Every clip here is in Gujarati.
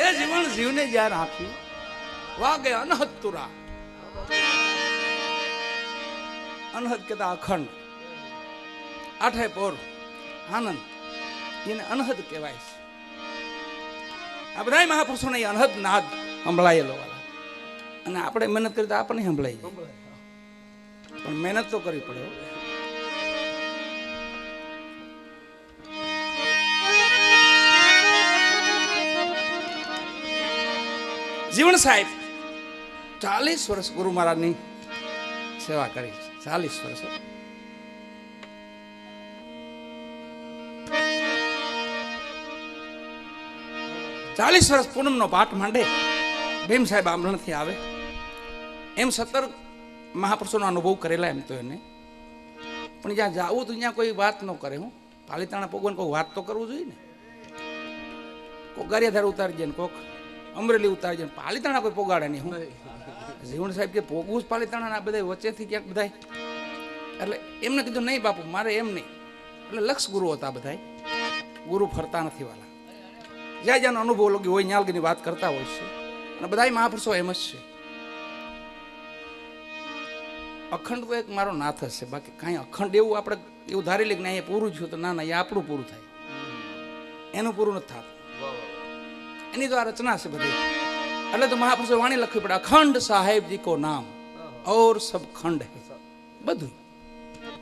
એ જીવન જીવને જ્યાં રાખ્યું વાગે અનહદ તુરા. અનહદ કહેતા અખંડ, આઠે પોર આનંદ, એને અનહદ કહેવાય છે. આ બધા મહાપુરુષોને અનહદ નાદ સંભળાયેલો વાળા. અને આપણે મહેનત કરી તો આપણને સંભળાઈ જાય, પણ મહેનત તો કરવી પડે. જીવણ સાહેબ 40 વર્ષ ગુરુ મહારાજની સેવા કરી છે. 40 વર્ષ. પૂનમનો પાઠ માંડે, ભીમ સાહેબ આમરણથી આવે એમ 17 મહાપુરુષોનો અનુભવ કરેલા એમ તો એને. પણ જ્યાં જાવું તો ત્યાં કોઈ વાત ન કરે. હું પાલીતાણા ભગવાન કોઈ વાત તો કરવું જોઈએ ને. કોક ગારિયાધાર ઉતારી જાય ને કોક અમરેલી ઉતારી જાય, પાલીતાણા કોઈ પોગાડે નહીં. હું જીવણ સાહેબ કે પોગવું જ પાલીતાણા બધા વચ્ચેથી ક્યાંક બધા. એટલે એમને કીધું નહીં બાપુ મારે એમ નહીં. એટલે લક્ષ ગુરુ હતા બધા. ગુરુ ફરતા નથી વાલા. જ્યાં જ્યાંનો અનુભવ લગી હોય ન્યાલગીની વાત કરતા હોય છે. અને બધા મહાપુરુષો એમ જ છે. અખંડ તો એક મારો નાથ હશે, બાકી કાંઈ અખંડ એવું આપણે એવું ધારી લે કે અહીંયા પૂરું થયું તો ના, એ આપણું પૂરું થાય. એનું પૂરું નથી થતું. એની તો આ રચના છે બધી. એટલે તો મહાપુરુષો વાણી લખવી પડે, અખંડ સાહેબજી કો નામ ઓર સબ ખંડ હે. બધું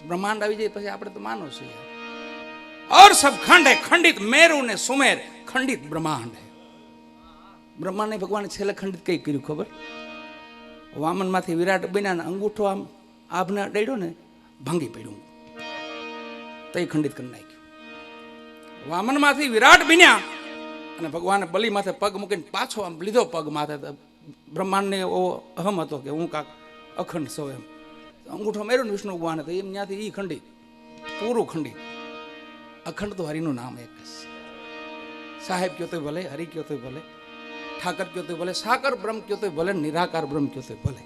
બ્રહ્માંડ આવી જાય પછી આપણે તો માનો છે ઓર સબ ખંડ હે. ખંડિત મેરુ ને સુમેર, ખંડિત બ્રહ્માંડ હે. બ્રહ્માંડ ભગવાને છેલ્લે ખંડિત કઈ કર્યું ખબર? વામન માંથી વિરાટ બન્યા ને અંગૂઠો આમ આભને અડાડ્યો ને ભાંગી પડ્યું, તો એ ખંડિત કરી નાખ્યું. વામન માંથી વિરાટ બન્યા અને ભગવાને બલિ માથે પગ મૂકીને પાછો આમ લીધો પગ માથે. બ્રહ્માંડને એવો અહમ હતો કે હું કાક અખંડ સૌ એમ. અંગૂઠો મેર્યો ને વિષ્ણુ ભગવાને, તો એમ ત્યાંથી ઈ ખંડિત, પૂરું ખંડિત. અખંડ તો હરિનું નામ એક છે. સાહેબ કયો તો ભલે, હરિ કયો તો ભલે, ઠાકર કયો તો ભલે, સાકર બ્રહ્મ કયો તો ભલે, નિરાકાર બ્રહ્મ કયો તો ભલે.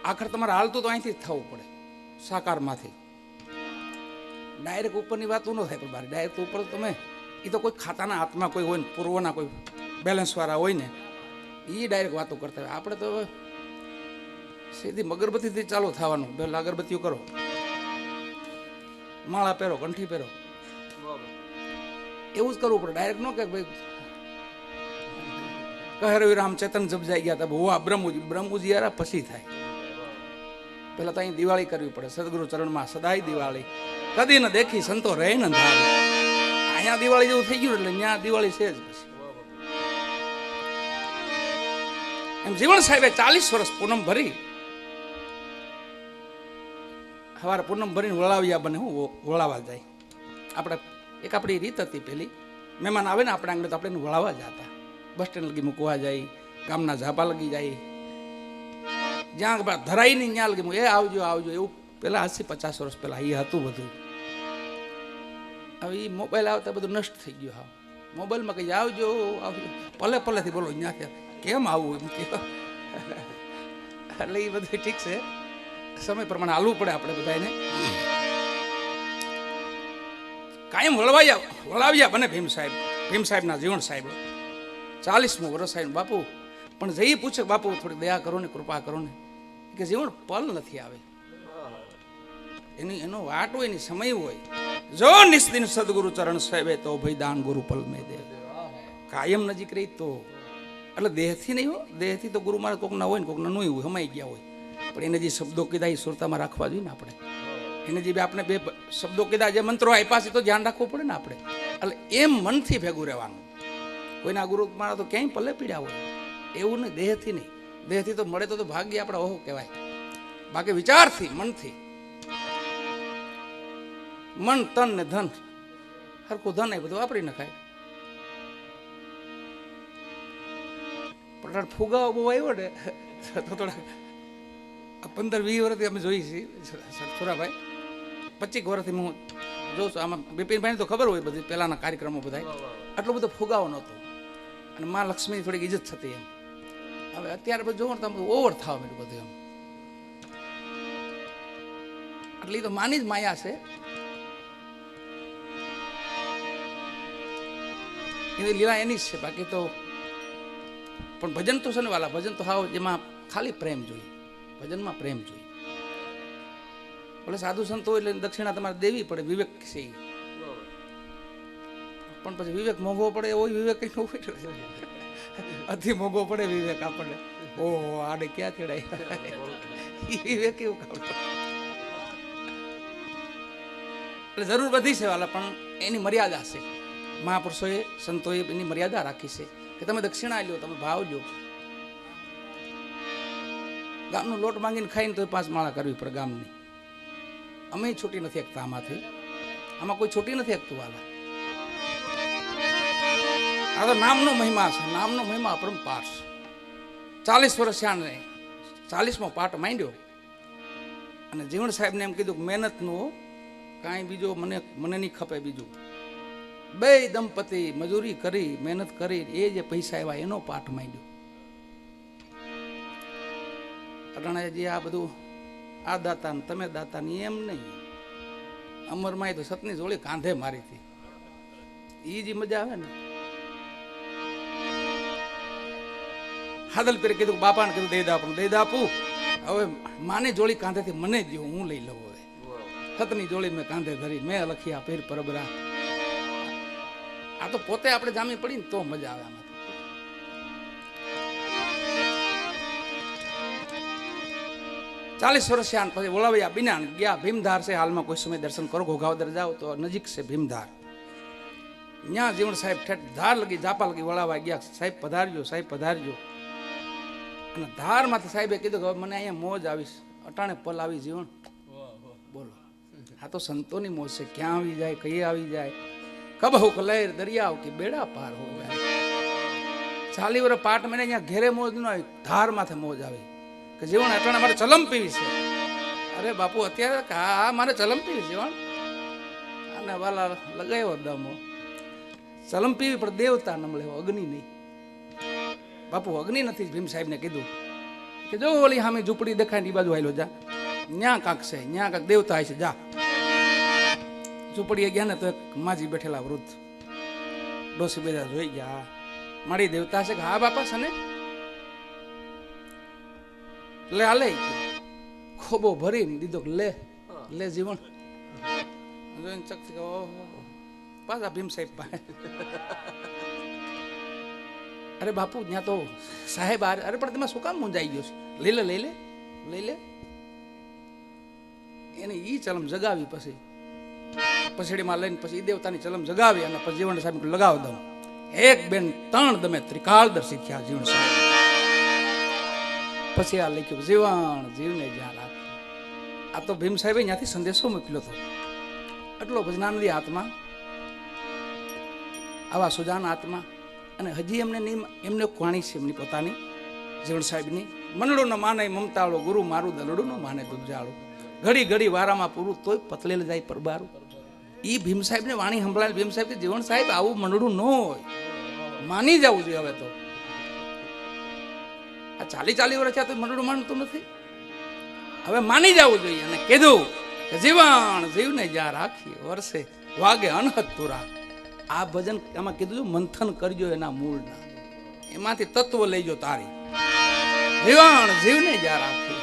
આખર તમારે હાલતું તો અહીંથી જ થવું પડે, સાકારમાંથી. ડાયરેક્ટ ઉપરની વાત ન થાય, પણ બાર ડાયરેક્ટ ઉપર તમે એ તો કોઈ ખાતાના હાથમાં કોઈ હોય ને, પૂર્વના કોઈ બેલેન્સ વાળા હોય ને, એ ડાયરેક્ટ વાતો કરતા હોય. આપણે તો સીધી અગરબત્તીથી ચાલુ થવાનું. પહેલા અગરબત્તીઓ કરો, માળા પહેરો, કંઠી પહેરો, એવું જ કરવું પડે. ડાયરેક્ટ ન કે ભાઈ કહે રવિ રામ ચેતન જબજાઈ ગયા હતા હોવા બ્રહ્મુજી. બ્રહ્મુજી યાર પછી થાય. પેલા તો અહીં દિવાળી કરવી પડે. સદગુરુ ચરણમાં સદાય દિવાળી, કદી ન દેખી સંતો રહે ન ધારે. અહીંયા દિવાળી જેવું થઈ ગયું એટલે ત્યાં દિવાળી છે જ. પછી એમ જીવણ સાહેબે 40 વર્ષ પૂનમ ભરી. સવારે પૂનમ ભરીને વળાવ્યા બને. હું વળાવા જાય આપણે એક આપણી રીત હતી પેલી. મહેમાન આવે ને આપણે આંગણે તો આપણે વળાવવા જતા. બસ સ્ટેન્ડ લગી મૂકવા જાય, ગામના ઝાપા લગી જાય, જ્યાં ધરાઈ નહીં ત્યાં લગી એ આવજો આવજો એવું. પેલા 80-50 વર્ષ પહેલા એ હતું બધું. હવે એ મોબાઈલ આવતા બધું નષ્ટ થઈ ગયું. હા, મોબાઈલમાં કઈ આવજો આવજો પલે પલેથી બોલો ત્યાં કેમ આવું એમ કે. એટલે એ બધું ઠીક છે, સમય પ્રમાણે હાલવું પડે આપણે બધાને. કાયમ વળાવ્યા બને ભીમ સાહેબ. ભીમ સાહેબના જીવણ સાહેબ 40મું વર્ષ આવ્યું બાપુ. પણ જઈ પૂછે બાપુ થોડી દયા કરો ને, કૃપા કરો ને, કે જીવન પલ નથી આવે. એનો વાટ હોય, એની સમય હોય. જો નિસ્દિન સદગુરુ ચરણ સાહેબે તો ભયદાન ગુરુ પલ મેં દે. કાયમ નજીક રહી તો. એટલે દેહથી નહીં હોય, દેહથી તો ગુરુ મારે કોક ના હોય ને કોક ના નહીં હોય, હમાઈ ગયા હોય. પણ એને જે શબ્દો કીધા એ સુરતામાં રાખવા જોઈએ ને આપણે. એને જે આપણે 2 શબ્દો કીધા, જે મંત્રો આપ્યા છે તો ધ્યાન રાખવું પડે ને આપણે. એટલે એમ મનથી ભેગું રહેવાનું. કોઈના ગુરુ મારા તો ક્યાંય પલ્લે પીડ્યા હોય એવું નહીં, દેહથી નહીં. દેહથી તો મળે તો ભાગ્ય આપણે ઓહો કહેવાય. બાકી વિચારથી, મનથી. મન તન ને ધન, હરખું ધન એ બધું વાપરી નખાય. પણ ફુગાવો બહુ આવ્યો ને તો થોડા 15-20 વર્ષથી અમે જોઈ છીએ છોરાભાઈ. 25 વર્ષથી હું જોઉં છું. આમાં બિપિનભાઈને તો ખબર હોય બધી પહેલાના કાર્યક્રમો બધા. આટલો બધો ફુગાવો નહોતો અને માં લક્ષ્મીની થોડીક ઇજ્જત થતી એમ. હવે અત્યારે બધું જોવો ને તમે ઓવર થવા માંડ્યું બધું એમ. એટલે એ તો માની જ માયા છે. એની લીલા એની જ છે, બાકી તો પણ ભજન તો છે ને વાલા, ભજન તો હાવ જેમાં ખાલી પ્રેમ જોઈએ, ભજનમાં પ્રેમ જોઈએ. એટલે સાધુ સંતો એટલે દક્ષિણા તમારે દેવી પડે, વિવેક છે. પણ પછી વિવેક મોંઘો પડે એવો વિવેક કઈ ન અતિ મોંઘો પડે વિવેક આપણને. ઓહો આડે ક્યાં ચડાય વિવેક એવું કામ. એટલે જરૂર બધી છે વાલા, પણ એની મર્યાદા છે. મહાપુરુષોએ સંતોએ એની મર્યાદા રાખી છે કે તમે દક્ષિણા લ્યો, તમે ભાવ લ્યો. ગામનો લોટ માંગીને ખાઈને તો 5 માળા કરવી પડે ગામની. અમે છૂટી નથી શકતા આમાંથી, આમાં કોઈ છૂટી નથી શકતું વાલા. આ તો નામનો મહિમા છે, નામનો મહિમા અપરંપાર છે. 40 વર્ષ ને 40મો પાઠ માંડ્યો અને જીવણ સાહેબને એમ કીધું કે મહેનતનું કાંઈ બીજો મને નહીં ખપે બીજું. 2 દંપતી મજૂરી કરી, મહેનત કરી, એ જે પૈસા આવ્યા એનો પાઠ માંડ્યો. અટાણે જે આ બધું આ દાતા ને તમે દાતા ની એમ નહીં. અમરમાં તો સતની જોડી કાંધે મારી હતી, એ જ મજા આવે ને. હાદલ પીરે કીધું બાપાને કીધું દઈ દાપું, હવે માની જોડી કાંધેથી મને જ હું લઈ લઉં. હવે સતની જોડી મેં કાંધે ધરી, મેં લખ્યા પીર પરબરા. આ તો પોતે આપણે જામી પડી ને તો મજા આવે આમાં. ચાલીસ વર્ષ થયા પછી વળાવ્યા બિના ગયા ભીમધાર છે. હાલમાં કોઈ સમય દર્શન કરો, ઘોઘાવદર જાઓ તો નજીક છે ભીમધાર. ત્યાં જીવણ સાહેબ ઠેઠ ધાર લગી જાપા લગી વળાવા ગયા. સાહેબ પધારજો, સાહેબ પધારજો. અને ધારમાંથી સાહેબે કીધું કે મને અહીંયા મોજ આવીશ. અટાણે પલ આવી જીવણ. બોલો, આ તો સંતોની મોજ છે. ક્યાં આવી જાય, કઈ આવી જાય. કબ હો કલૈર દરિયા કે બેડા પાર હો જાય. 40 વર્ષ પાટ મને અહીંયા ઘેરે મોજ ન આવી, ધાર માથે મોજ આવી કે જીવણ અટાણે મારે ચલમ પીવી છે. અરે બાપુ અત્યારે હા મારે ચલમ પીવી જીવણ. અને વાલા લગાવ્યો દમો. ચલમ પીવી પણ દેવતા ન મળે, અગ્નિ નહીં. બાપુ અગ્નિ નથી. ભીમ સાહેબને કીધું કે જો ઓલી સામે ઝૂંપડી દેખાય ને એ બાજુ આવેલો જા, ન્યા કાંક છે, ન્યા કાંક દેવતા છે, જા. ઝૂંપડીએ ગયા ને તો એક માજી બેઠેલા વૃદ્ધ ડોસી બેજા જોઈ ગયા. મારી દેવતા છે કે હા બાપા છે ને. લે હાલે ખોબો ભરીને દીધો, લે જીવણ. પાછા ભીમ સાહેબ પાસે. અરે બાપુ ત્યાં તો સાહેબ અરે પણ તમે શું કામ મૂંઝાઈ ગયો છે? લઈ લે. એને ઈ ચલમ જગાવી, પછી પછડીમાં લઈને પછી દેવતાની ચલમ જગાવી અને પછી જીવણ સાહેબ લગાવ દઉં. 1 2 3 તમે ત્રિકાળદર્શી થયા જીવણ સાહેબ. પછી આ લખ્યું જીવણ જીવને જ્યાં રાખે. આ તો ભીમ સાહેબે ત્યાંથી સંદેશો મોકલ્યો હતો. એટલો ભજનાનંદી આત્મા, આવા સુજાન આત્મા. અને હજી એમને વાણી છે એમની પોતાની જીવણ સાહેબની. મનડું ન માને મમતાળો, ગુરુ મારું દલડું ન માને દુબજાળું. ઘડી વારામાં પૂરું તોય પતલેલ જાય પરબારું. ઈ ભીમ સાહેબને વાણી સંભળાય. ભીમ સાહેબ કે જીવણ સાહેબ આવું મંડળું ન હોય, માની જવું જોઈએ. હવે તો આ 40 વર્ષ તો મંડળું માનતું નથી. હવે માની જવું જોઈએ. અને કીધું કે જીવણ જીવને જ્યાં રાખી વર્ષે વાગે અનહદ તુરા. આ ભજન આમાં કીધું મંથન કરજો એના મૂળના, એમાંથી તત્વ લઈજો તારી. જીવણ જીવને જ્યાં રાખી.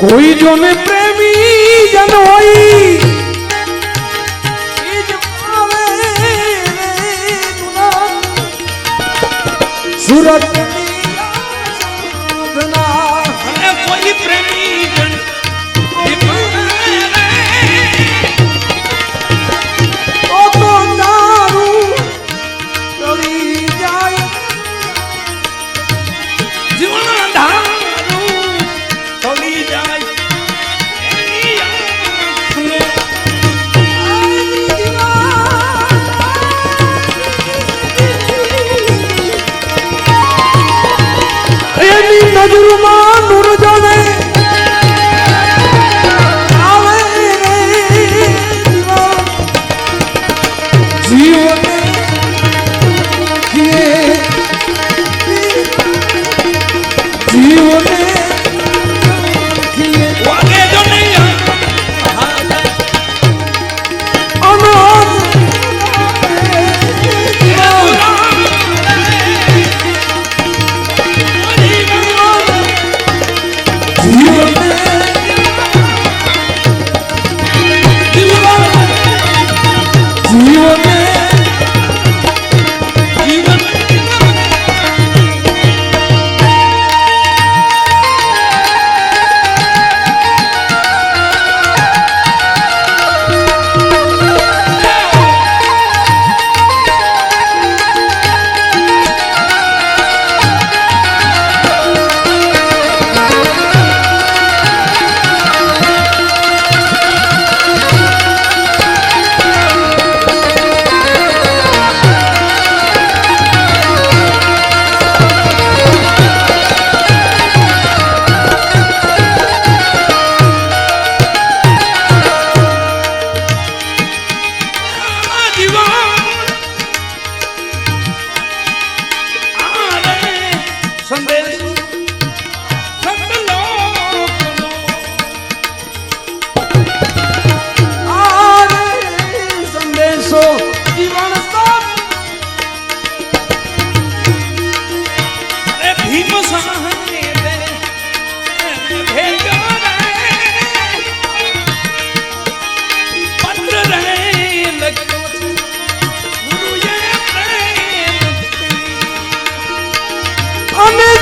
કોઈ જો ને પ્રેમી જન હોય સુરત કોઈ પ્રેમી જન નજરમાં નૂર જાણે આવે રે જીવન જીવન વાગે જો નહીં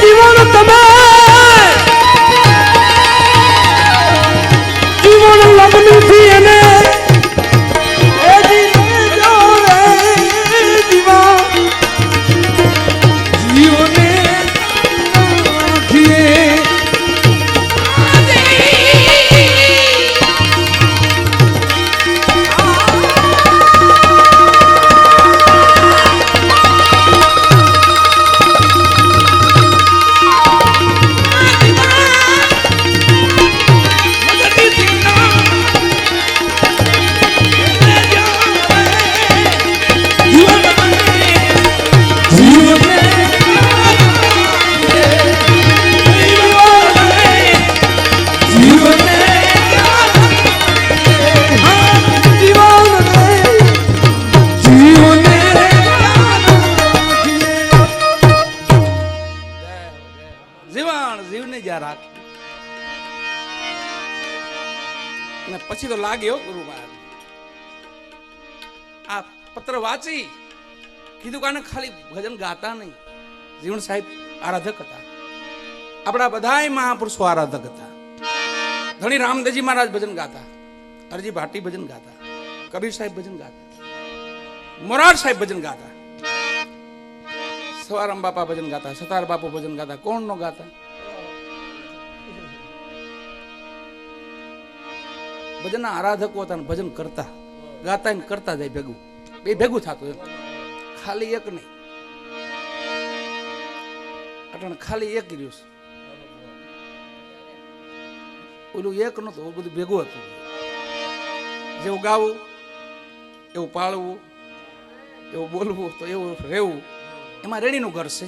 જીવન તમે જીવન લગ્ન થી એને પછી તો લાગ્યો ગુરુ મહારાજ આ પત્ર વાંચી કીધું કાને ખાલી ભજન ગાતા નહીં. જીવણ સાહેબ આરાધક હતા, આપણા બધાય મહાપુરુષો આરાધક હતા. ધણી રામદેવજી મહારાજ ભજન ગાતા, હરજી ભાટી ભજન ગાતા, કબીર સાહેબ ભજન ગાતા, મોરાર સાહેબ ભજન ગાતા, સવારામ બાપા ભજન ગાતા, સતાર બાપુ ભજન ગાતા. કોણ નો ગાતા? ભજનના આરાધકો હતા, ભજન કરતા, ગાતા ને કરતા જાય ભેગું, બે ભેગું થતું એમ, ખાલી એક નહીં. અટણ ખાલી એક રહ્યું, ઓલું એક નતું, બધું ભેગું હતું. જેવું ગાવું એવું પાળવું, એવું બોલવું તો એવું રહેવું, એમાં રેણીનું ઘર છે.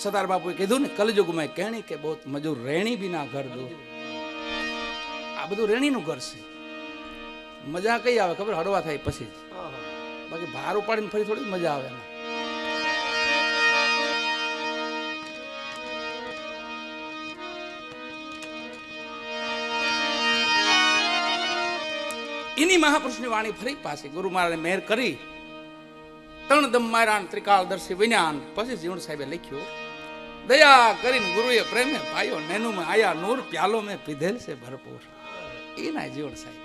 સરદાર બાપુએ કીધું ને કલયુગમાં કેણી કે બહુ મજૂર રેણી બી ના ઘર દો. આ બધું રેણીનું ઘર છે. મજા કઈ આવે ખબર? હળવા થાય પછી જ. બાકી ભાર ઉપાડીને ફરી થોડી મજા આવે એમાં. એની મહાપુરુષની વાણી ફરી પાછી ગુરુ મહારાજે મહેર કરી તણ દમ મારાણ ત્રિકાળ દર્શી વિજ્ઞાન. પછી જીવણ સાહેબે લખ્યું, દયા કરીને ગુરુએ પ્રેમે પાયો, નેનું માં આયા નૂર, પ્યાલો મેં પીધેલ છે ભરપૂર. એના જીવણ સાહેબ.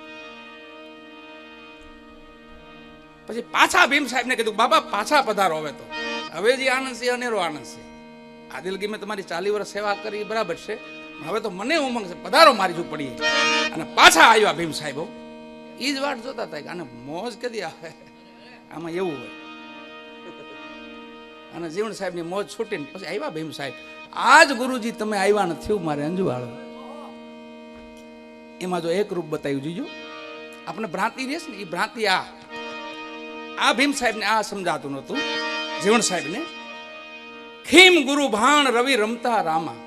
પછી પાછા ભીમ સાહેબ ને કીધું, બાબા પાછા પધારો. હવે જે આનંદ છે અનેરો આનંદ છે. આ દિલગી મેં તમારી 40 વર્ષ સેવા કરી બરાબર છે, હવે તો મને ઉમંગ છે, પધારો મારી ઝૂંપડીએ. અને પાછા આવ્યા ભીમ સાહેબો. એ જ વાટ જોતા હતા કે આને મોજ કદી આવે. આમાં એવું હોય. અને જીવણ સાહેબ ની મોજ છૂટીને પછી આવ્યા ભીમ સાહેબ. આજ ગુરુજી તમે આવ્યા નથી મારે અંજવાળો. એમાં જો એક રૂપ બતાવ્યું જોજો. આપણે ભ્રાંતિ રહેશે ને એ ભ્રાંતિ આ ભીમ સાહેબ ને આ સમજાતું નહોતું. જીવણ સાહેબ ને ખીમ ગુરુ ભાણ રવિ રમતા રામા.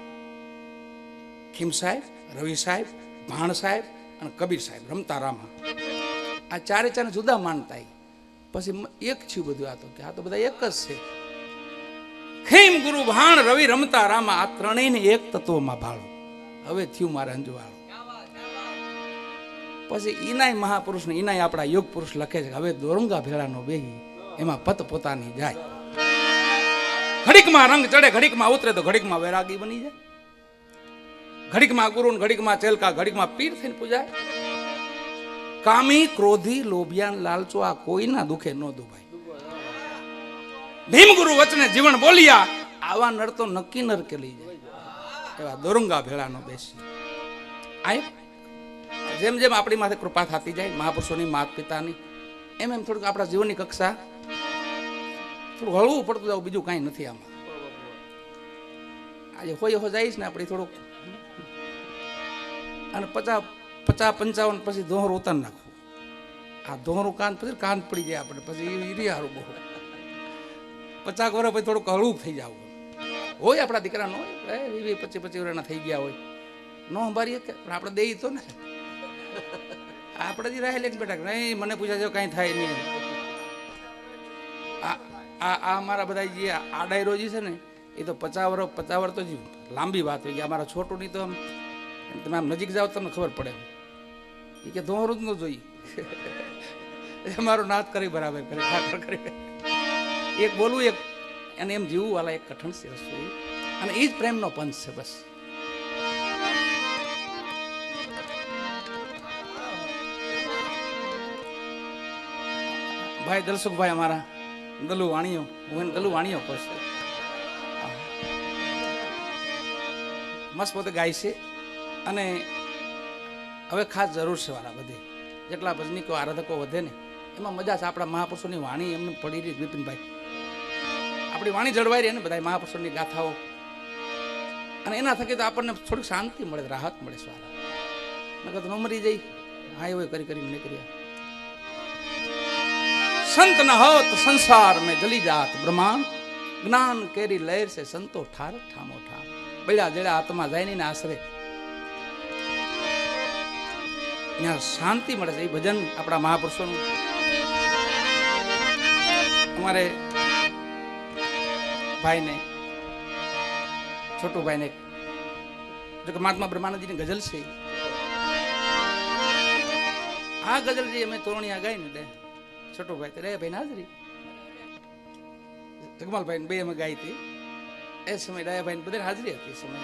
ખીમ સાહેબ, રવિ સાહેબ, ભાણ સાહેબ અને કબીર સાહેબ રમતા રામા. આ ચારે ચાર જુદા માનતા. પછી એક થયું બધું. આ તો બધા એક જ છે. ખીમ ગુરુ ભાણ રવિ રમતા રામા. આ ત્રણેયને એક તત્વમાં ભાળો. હવે થયું મારે અંજવાળો. પછી ઈનાય મહાપુરુષ ને ઈનાય આપણા યોગ પુરુષ લખે છે, હવે દોરંગા ભેળાનો બેહી એમાં પત પોતાની જાય. ઘડીકમાં રંગ ચડે, ઘડીકમાં ઉતરે તો ઘડીકમાં વૈરાગી બની જાય. ઘડીકમાં ગુરુ, ઘડીકમાં ચેલકા, ઘડીકમાં પીર થઈને પૂજાય. કામી, ક્રોધી, લોભિયાન, લાલચો આ કોઈના દુખે ન દુભાય. ભીમ ગુરુ વચને જીવન બોલ્યા, આવા નર તો નક્કી નર કે લઈ જાય. એવા દોરંગા ભેળાનો બેસી આય. જેમ જેમ આપણી માથે કૃપા થતી જાય મહાપુરુષોની, માત પિતાની, એમ એમ થોડુંક આપણા જીવનની કક્ષા થોડું હળવું પડતું જાવ. બીજું કાંઈ નથી આમાં. આજે હોય હો જાય છે ને આપણે થોડુંક. અને 50-55 પછી દોહર ઉતાર નાખવું. આ દોહરું કાન પછી કાન પડી જાય આપણે, પછી રિયારું બહુ. 50 વર્ષ પછી થોડુંક હળવું થઈ જવું હોય. આપણા દીકરા નો હોય 20-25 વર્ષના થઈ ગયા હોય, નો સંભાળીએ કે પણ આપણે દઈ તો ને. આપણે જ રાહ લઈને બેઠા નહીં, મને પૂછ્યા જો કાંઈ થાય નહીં. આ અમારા બધા જે આ ડાયરોજી છે ને એ તો 50 વર્ષ તો જ લાંબી વાત હોય. કે અમારા છોટુંની તો તમે આમ નજીક જાઓ તમને ખબર પડે. એ કે ધોરું જ ન જોઈ. અમારો નાથ કરી બરાબર કરે, ઠાકર કરી. એક બોલવું, એક અને એમ જીવવું વાલા એક કઠણ છે વસ્તુ. અને એ જ પ્રેમનો પંચ છે બસ. ભાઈ દલસુખભાઈ અમારા દલુ વાણીઓ, હું દલુ વાણીઓ કરશે. મસ્ત પોતે ગાય છે. અને હવે ખાસ જરૂર છે વાળા બધે જેટલા ભજનીકો આરાધકો વધે ને એમાં મજા છે. આપણા મહાપુરુષોની વાણી એમને પડી રહી. વિપિનભાઈ આપણી વાણી જળવાઈ રહી ને બધા મહાપુરુષોની ગાથાઓ. અને એના થકી તો આપણને થોડીક શાંતિ મળે, રાહત મળે. સ્વાલા નકર તો ન મરી જઈ. હા એવું કરીને નીકળ્યા. સંત ન હોત સંસાર મેં જલી જાત બ્રહ્માંડ, જ્ઞાન કેરી લહેર સે સંતો ઠાર ઠામો ઠામ. બળ્યા જળ્યા આત્મા જાય ને આશરે ત્યાં શાંતિ મળે છે. એ ભજન આપણા મહાપુરુષોનું. અમારે ભાઈને, છોટુ ભાઈને, જો કે મહાત્મા બ્રહ્માનંદજીની ગઝલ છે. આ ગઝલ જે અમે તોરણિયા ગાઈ ને છોટુભાઈ તો ડાયાભાઈ હાજરી, જગમાલભાઈ બે અમે ગાઈ હતી. એ સમય ડાયાભાઈ બધી હાજરી હતી. એ સમય